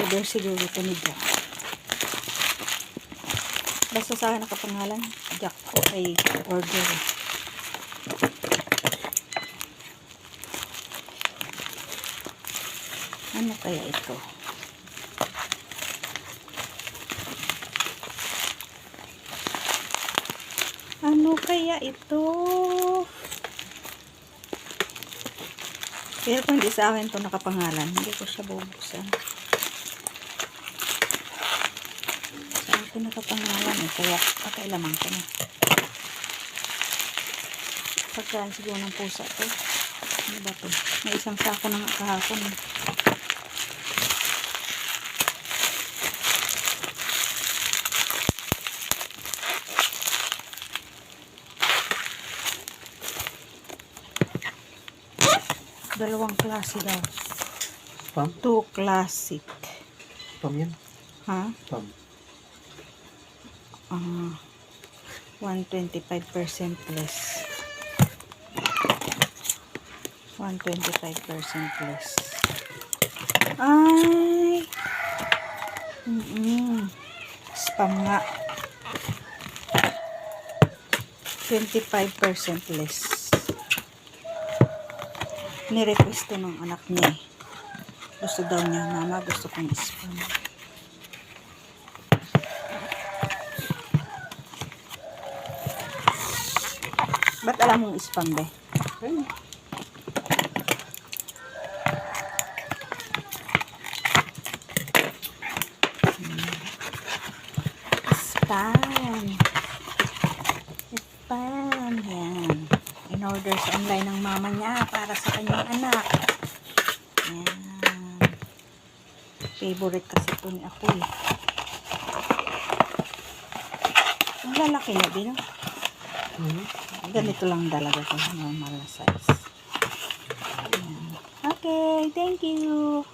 order siguro ito ni Jack. Basta sa akin nakapangalan Jack ko ay order. Ano kaya ito? Ano kaya ito? Pero kung hindi sa akin ito nakapangalan, hindi ko siya bubuksan. Sa akin nakapangalan eh, kaya pakailaman ko na. Pagkaan siguro ng pusa ito. Ano ba ito? May isang sako na kahapon. Dalawang klase daw. Spam? 2 classic. Spam yan? Ha? Spam. 125% less. 125% less. Ay! Spam nga. 25% less. Nirequest to ng anak niya eh. Gusto daw niya, mama, gusto kong spam. Ba't alam mong spam be? Spam. Spam. Yan. In-order sa online ng mama niya para sa kanyang anak. Yan. Favorite kasi ito ni ako eh. Ang lalaki na din. Ganito lang talaga ito. Normal size. Yan. Okay. Thank you.